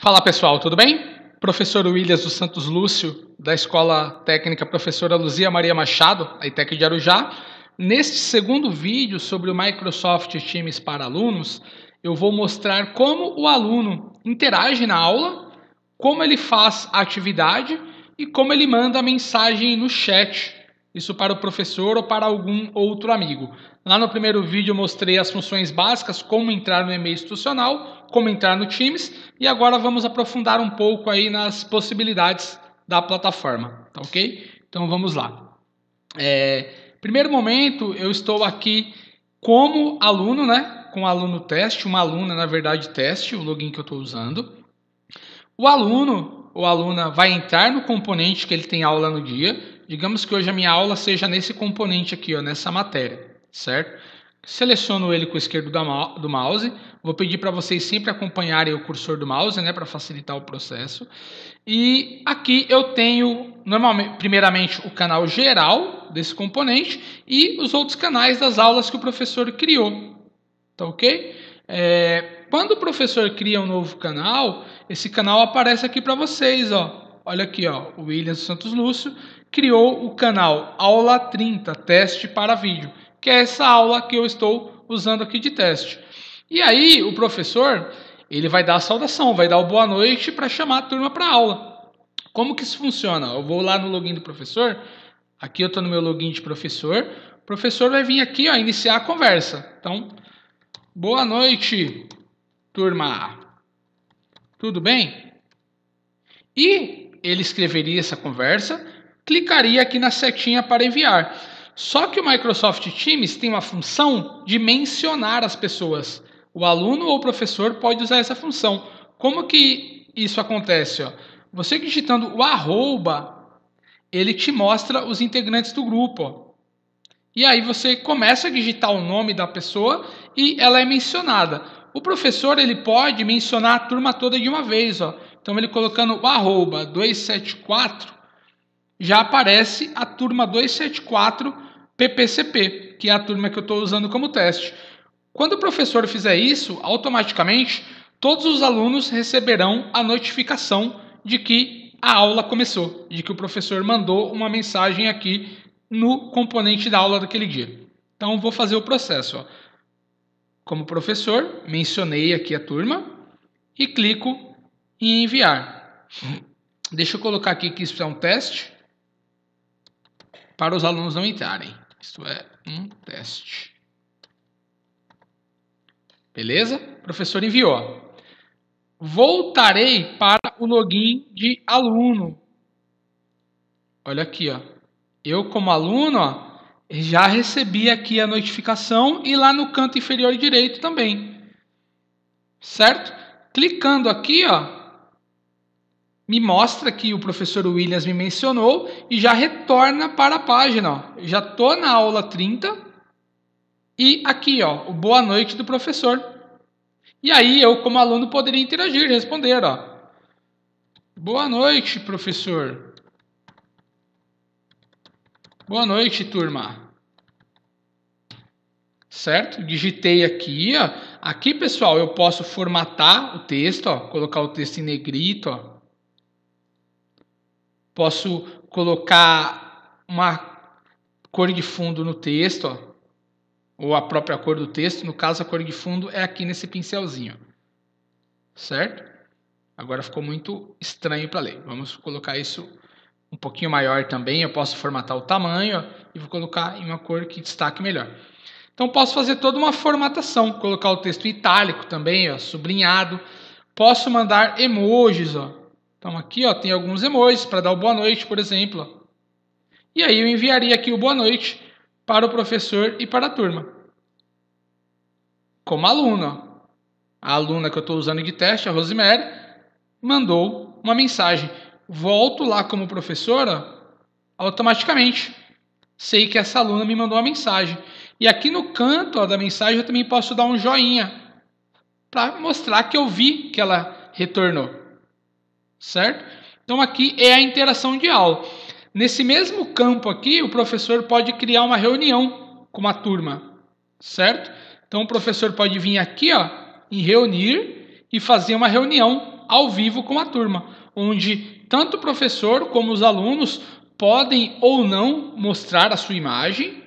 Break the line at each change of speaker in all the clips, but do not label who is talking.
Fala pessoal, tudo bem? Professor Williams dos Santos Lúcio, da Escola Técnica Professora Luzia Maria Machado, da ITEC de Arujá. Neste segundo vídeo sobre o Microsoft Teams para alunos, eu vou mostrar como o aluno interage na aula, como ele faz a atividade e como ele manda a mensagem no chat, isso para o professor ou para algum outro amigo. Lá no primeiro vídeo eu mostrei as funções básicas, como entrar no e-mail institucional, como entrar no Teams, e agora vamos aprofundar um pouco aí nas possibilidades da plataforma, tá ok? Então vamos lá. Primeiro momento, eu estou aqui como aluno, né? Com aluno teste, uma aluna, na verdade, teste, o login que eu estou usando. O aluno ou aluna vai entrar no componente que ele tem aula no dia. Digamos que hoje a minha aula seja nesse componente aqui, ó, nessa matéria, certo? Seleciono ele com o esquerdo do mouse. Vou pedir para vocês sempre acompanharem o cursor do mouse, né, para facilitar o processo. E aqui eu tenho, normalmente, primeiramente, o canal geral desse componente e os outros canais das aulas que o professor criou. Tá ok? Quando o professor cria um novo canal, esse canal aparece aqui para vocês, ó. Olha aqui, ó, o Williams Santos Lúcio criou o canal Aula 30, teste para vídeo, que é essa aula que eu estou usando aqui de teste. E aí, o professor, ele vai dar a saudação, vai dar o boa noite para chamar a turma para aula. Como que isso funciona? Eu vou lá no login do professor, aqui eu estou no meu login de professor, o professor vai vir aqui, ó, iniciar a conversa. Então, boa noite, turma. Tudo bem? E ele escreveria essa conversa, clicaria aqui na setinha para enviar. Só que o Microsoft Teams tem uma função de mencionar as pessoas. O aluno ou o professor pode usar essa função. Como que isso acontece? Ó? Você digitando o arroba, ele te mostra os integrantes do grupo. Ó. E aí você começa a digitar o nome da pessoa e ela é mencionada. O professor ele pode mencionar a turma toda de uma vez. Ó. Então ele colocando o arroba 274, já aparece a turma 274 PPCP, que é a turma que eu estou usando como teste. Quando o professor fizer isso, automaticamente todos os alunos receberão a notificação de que a aula começou, de que o professor mandou uma mensagem aqui no componente da aula daquele dia. Então, vou fazer o processo. Ó. Como professor, mencionei aqui a turma e clico em enviar. Deixa eu colocar aqui que isso é um teste para os alunos não entrarem. Isso é um teste. Beleza? O professor enviou. Voltarei para o login de aluno. Olha aqui, ó. Eu, como aluno, ó, já recebi aqui a notificação e lá no canto inferior direito também. Certo? Clicando aqui, ó, me mostra que o professor Williams me mencionou e já retorna para a página. Ó. Já estou na aula 30 e aqui, ó, o boa noite do professor. E aí eu, como aluno, poderia interagir, responder. Ó. Boa noite, professor. Boa noite, turma. Certo? Digitei aqui, ó. Aqui, pessoal, eu posso formatar o texto, ó, colocar o texto em negrito, ó. Posso colocar uma cor de fundo no texto, ó, ou a própria cor do texto. No caso, a cor de fundo é aqui nesse pincelzinho. Certo? Agora ficou muito estranho para ler. Vamos colocar isso um pouquinho maior também. Eu posso formatar o tamanho, ó, e vou colocar em uma cor que destaque melhor. Então, posso fazer toda uma formatação, colocar o texto em itálico também, ó, sublinhado. Posso mandar emojis. Ó. Então, aqui ó, tem alguns emojis para dar o boa noite, por exemplo. Ó. E aí eu enviaria aqui o boa noite para o professor e para a turma. Como aluno. Ó. A aluna que eu estou usando de teste, a Rosemary, mandou uma mensagem. Volto lá como professora, automaticamente. Sei que essa aluna me mandou uma mensagem. E aqui no canto ó, da mensagem eu também posso dar um joinha para mostrar que eu vi que ela retornou. Certo? Então aqui é a interação de aula. Nesse mesmo campo aqui, o professor pode criar uma reunião com uma turma. Certo? Então o professor pode vir aqui ó, em reunir e fazer uma reunião ao vivo com a turma, onde tanto o professor como os alunos podem ou não mostrar a sua imagem.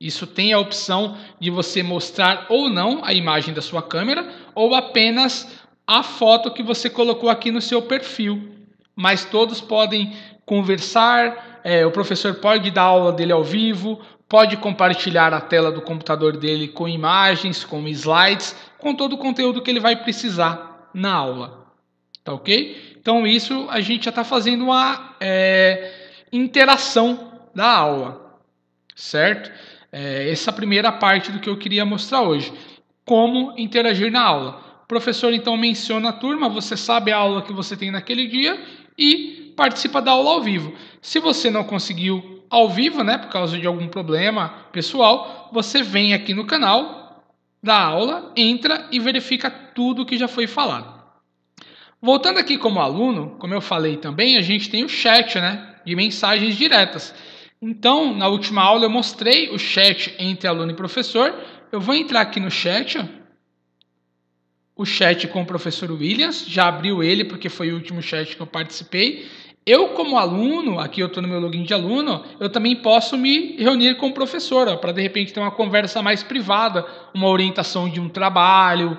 Isso tem a opção de você mostrar ou não a imagem da sua câmera ou apenas a foto que você colocou aqui no seu perfil. Mas todos podem conversar, o professor pode dar aula dele ao vivo, pode compartilhar a tela do computador dele com imagens, com slides, com todo o conteúdo que ele vai precisar na aula. Tá ok? Então isso a gente já está fazendo uma interação da aula, certo? Essa é a primeira parte do que eu queria mostrar hoje. Como interagir na aula. O professor então menciona a turma, você sabe a aula que você tem naquele dia e participa da aula ao vivo. Se você não conseguiu ao vivo, né, por causa de algum problema pessoal, você vem aqui no canal da aula, entra e verifica tudo que já foi falado. Voltando aqui como aluno, como eu falei também, a gente tem o chat, né, de mensagens diretas. Então, na última aula eu mostrei o chat entre aluno e professor. Eu vou entrar aqui no chat, o chat com o professor Williams, já abriu ele porque foi o último chat que eu participei. Eu como aluno, aqui eu estou no meu login de aluno, eu também posso me reunir com o professor, para de repente ter uma conversa mais privada, uma orientação de um trabalho,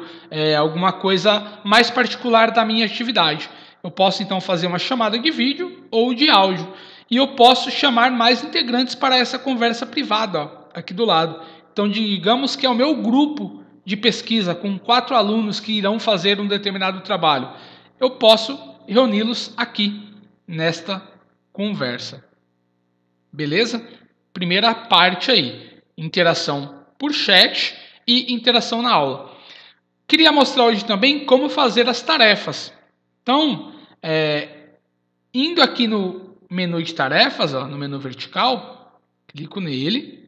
alguma coisa mais particular da minha atividade. Eu posso então fazer uma chamada de vídeo ou de áudio. E eu posso chamar mais integrantes para essa conversa privada, aqui do lado. Então digamos que é o meu grupo de pesquisa com 4 alunos que irão fazer um determinado trabalho. Eu posso reuni-los aqui, nesta conversa. Beleza? Primeira parte aí, interação por chat e interação na aula. Queria mostrar hoje também como fazer as tarefas. Então, indo aqui no menu de tarefas, ó, no menu vertical, clico nele.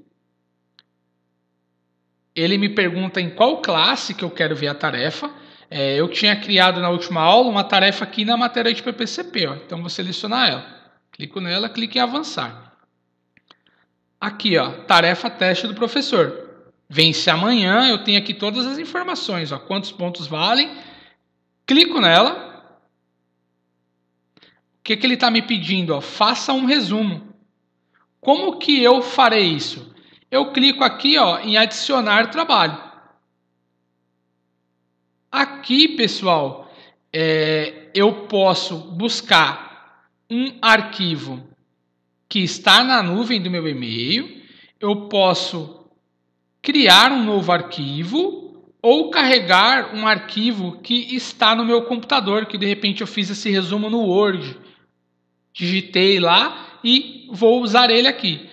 Ele me pergunta em qual classe que eu quero ver a tarefa. Eu tinha criado na última aula uma tarefa aqui na matéria de PPCP. Ó. Então, vou selecionar ela. Clico nela, clico em avançar. Aqui, ó, tarefa teste do professor. Vence amanhã, eu tenho aqui todas as informações. Ó, quantos pontos valem. Clico nela. O que ele está me pedindo? Ó, faça um resumo. Como que eu farei isso? Eu clico aqui, ó, em adicionar trabalho. Aqui, pessoal, eu posso buscar um arquivo que está na nuvem do meu e-mail. Eu posso criar um novo arquivo ou carregar um arquivo que está no meu computador, que de repente eu fiz esse resumo no Word. Digitei lá e vou usar ele aqui.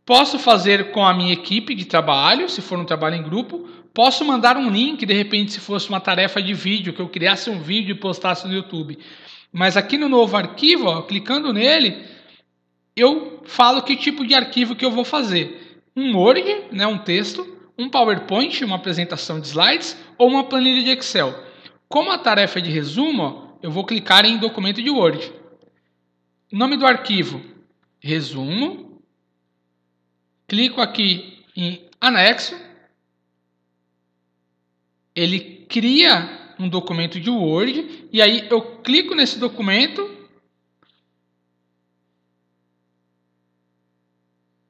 Posso fazer com a minha equipe de trabalho, se for um trabalho em grupo. Posso mandar um link, de repente, se fosse uma tarefa de vídeo, que eu criasse um vídeo e postasse no YouTube. Mas aqui no novo arquivo, ó, clicando nele, eu falo que tipo de arquivo que eu vou fazer. Um Word, né, um texto, um PowerPoint, uma apresentação de slides ou uma planilha de Excel. Como a tarefa é de resumo, ó, eu vou clicar em documento de Word. Nome do arquivo, resumo. Clico aqui em anexo. Ele cria um documento de Word e aí eu clico nesse documento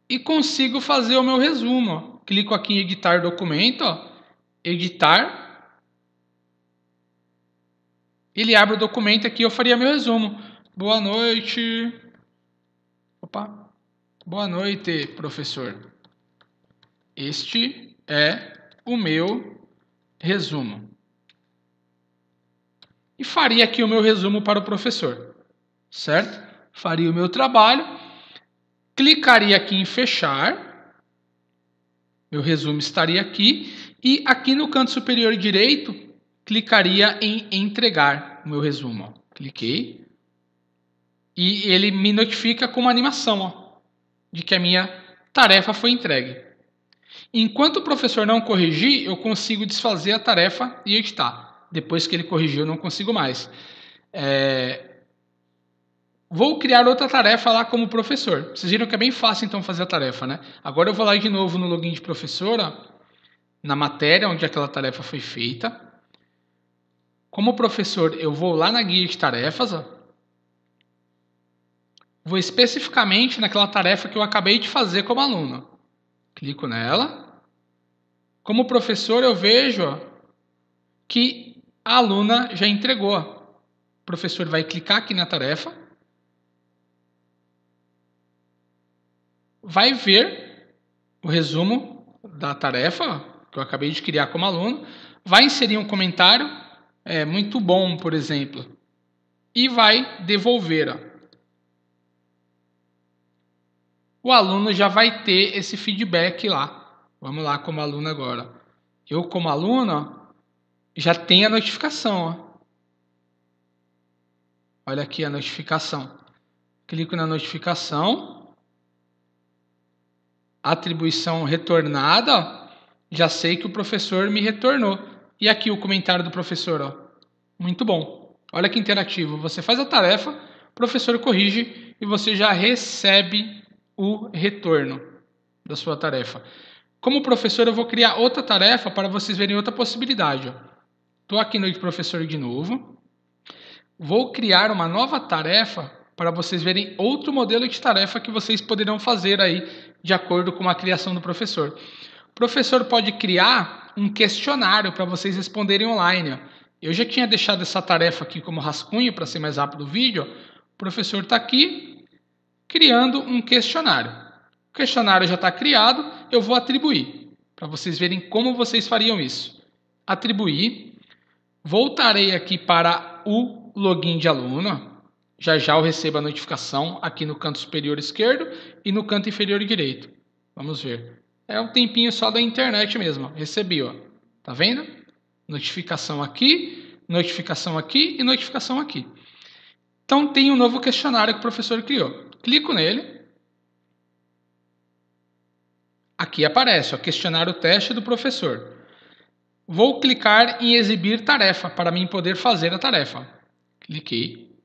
e consigo fazer o meu resumo. Ó. Clico aqui em editar documento, ó, editar. Ele abre o documento aqui e eu faria meu resumo. Boa noite. Opa. Boa noite, professor. Este é o meu resumo. E faria aqui o meu resumo para o professor, certo? Faria o meu trabalho, clicaria aqui em fechar, meu resumo estaria aqui, e aqui no canto superior direito, clicaria em entregar o meu resumo. Ó. Cliquei, e ele me notifica com uma animação, ó, de que a minha tarefa foi entregue. Enquanto o professor não corrigir, eu consigo desfazer a tarefa e editar. Depois que ele corrigiu, eu não consigo mais. Vou criar outra tarefa lá como professor. Vocês viram que é bem fácil então fazer a tarefa, né? Agora eu vou lá de novo no login de professora, na matéria onde aquela tarefa foi feita. Como professor, eu vou lá na guia de tarefas, ó. Vou especificamente naquela tarefa que eu acabei de fazer como aluno. Clico nela. Como professor, eu vejo, ó, que a aluna já entregou. O professor vai clicar aqui na tarefa. Vai ver o resumo da tarefa que eu acabei de criar como aluno. Vai inserir um comentário, muito bom, por exemplo. E vai devolver, ó. O aluno já vai ter esse feedback lá. Vamos lá como aluno agora. Eu como aluno, ó, já tenho a notificação. Ó. Olha aqui a notificação. Clico na notificação. Atribuição retornada. Ó. Já sei que o professor me retornou. E aqui o comentário do professor. Ó. Muito bom. Olha que interativo. Você faz a tarefa, o professor corrige e você já recebe o retorno da sua tarefa. Como professor, eu vou criar outra tarefa para vocês verem outra possibilidade. Estou aqui no professor de novo. Vou criar uma nova tarefa para vocês verem outro modelo de tarefa que vocês poderão fazer aí de acordo com a criação do professor. O professor pode criar um questionário para vocês responderem online. Eu já tinha deixado essa tarefa aqui como rascunho para ser mais rápido o vídeo. O professor está aqui criando um questionário. O questionário já está criado, eu vou atribuir, para vocês verem como vocês fariam isso. Atribuir, voltarei aqui para o login de aluno, já eu recebo a notificação aqui no canto superior esquerdo e no canto inferior direito. Vamos ver. É um tempinho só da internet mesmo, recebi, ó. Tá vendo? Notificação aqui e notificação aqui. Então tem um novo questionário que o professor criou. Clico nele. Aqui aparece o questionário teste do professor. Vou clicar em exibir tarefa para mim poder fazer a tarefa. Cliquei.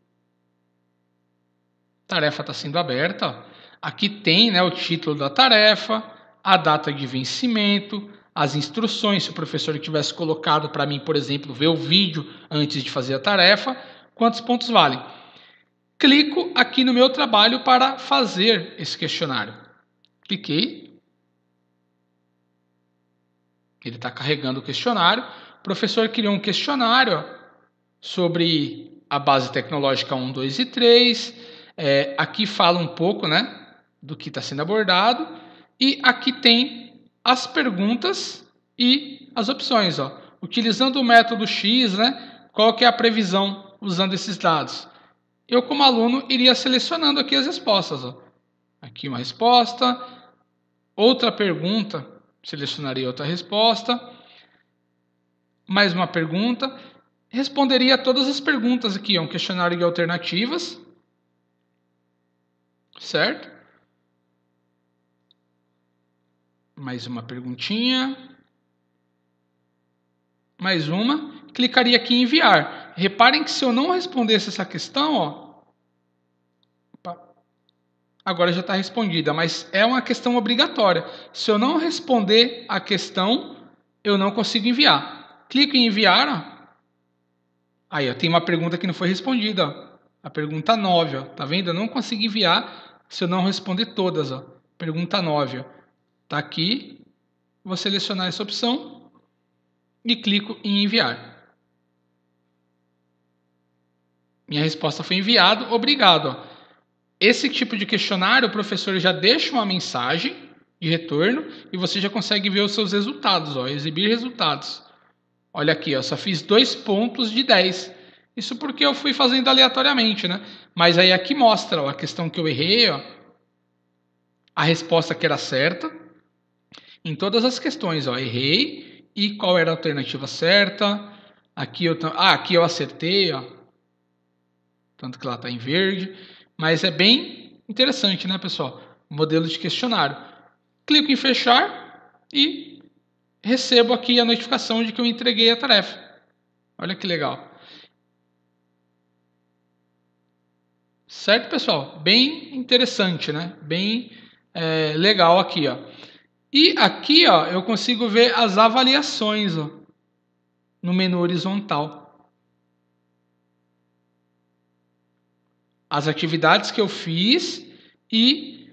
Tarefa está sendo aberta. Aqui tem, né, o título da tarefa, a data de vencimento, as instruções, se o professor tivesse colocado para mim, por exemplo, ver o vídeo antes de fazer a tarefa, quantos pontos valem. Clico aqui no meu trabalho para fazer esse questionário. Cliquei. Ele está carregando o questionário. O professor criou um questionário sobre a base tecnológica 1, 2 e 3. Aqui fala um pouco, né, do que está sendo abordado. E aqui tem as perguntas e as opções. Ó. Utilizando o método X, né, qual que é a previsão usando esses dados? Eu, como aluno, iria selecionando aqui as respostas. Ó. Aqui uma resposta, outra pergunta, selecionaria outra resposta, mais uma pergunta, responderia todas as perguntas aqui, um questionário de alternativas, certo? Mais uma perguntinha, mais uma, clicaria aqui em enviar. Reparem que se eu não respondesse essa questão, ó, agora já está respondida, mas é uma questão obrigatória. Se eu não responder a questão, eu não consigo enviar. Clico em enviar, ó. Aí, ó, tem uma pergunta que não foi respondida, ó. A pergunta 9, ó. Tá vendo? Eu não consigo enviar se eu não responder todas, ó. Pergunta 9, ó. Tá aqui. Vou selecionar essa opção e clico em enviar. Minha resposta foi enviado, obrigado. Ó. Esse tipo de questionário, o professor já deixa uma mensagem de retorno e você já consegue ver os seus resultados, ó, exibir resultados. Olha aqui, ó, só fiz 2 pontos de 10. Isso porque eu fui fazendo aleatoriamente, né? Mas aí aqui mostra ó, a questão que eu errei, ó, a resposta que era certa. Em todas as questões, ó, errei e qual era a alternativa certa. Aqui eu acertei, ó. Tanto que lá está em verde. Mas é bem interessante, né, pessoal? Modelo de questionário. Clico em fechar e recebo aqui a notificação de que eu entreguei a tarefa. Olha que legal. Certo, pessoal? Bem interessante, né? Bem legal aqui, ó. E aqui, ó, eu consigo ver as avaliações, ó, no menu horizontal. as atividades que eu fiz e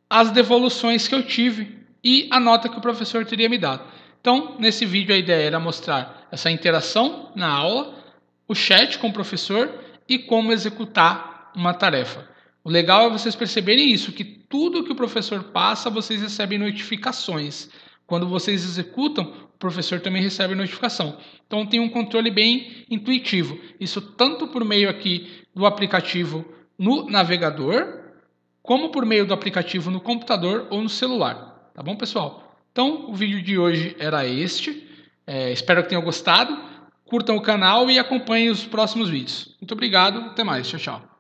as devoluções que eu tive e a nota que o professor teria me dado. Então, nesse vídeo a ideia era mostrar essa interação na aula, o chat com o professor e como executar uma tarefa. O legal é vocês perceberem isso, que tudo que o professor passa, vocês recebem notificações. Quando vocês executam, o professor também recebe notificação. Então tem um controle bem intuitivo. Isso tanto por meio aqui do aplicativo no navegador, como por meio do aplicativo no computador ou no celular. Tá bom, pessoal? Então o vídeo de hoje era este. Espero que tenham gostado. Curtam o canal e acompanhem os próximos vídeos. Muito obrigado. Até mais. Tchau, tchau.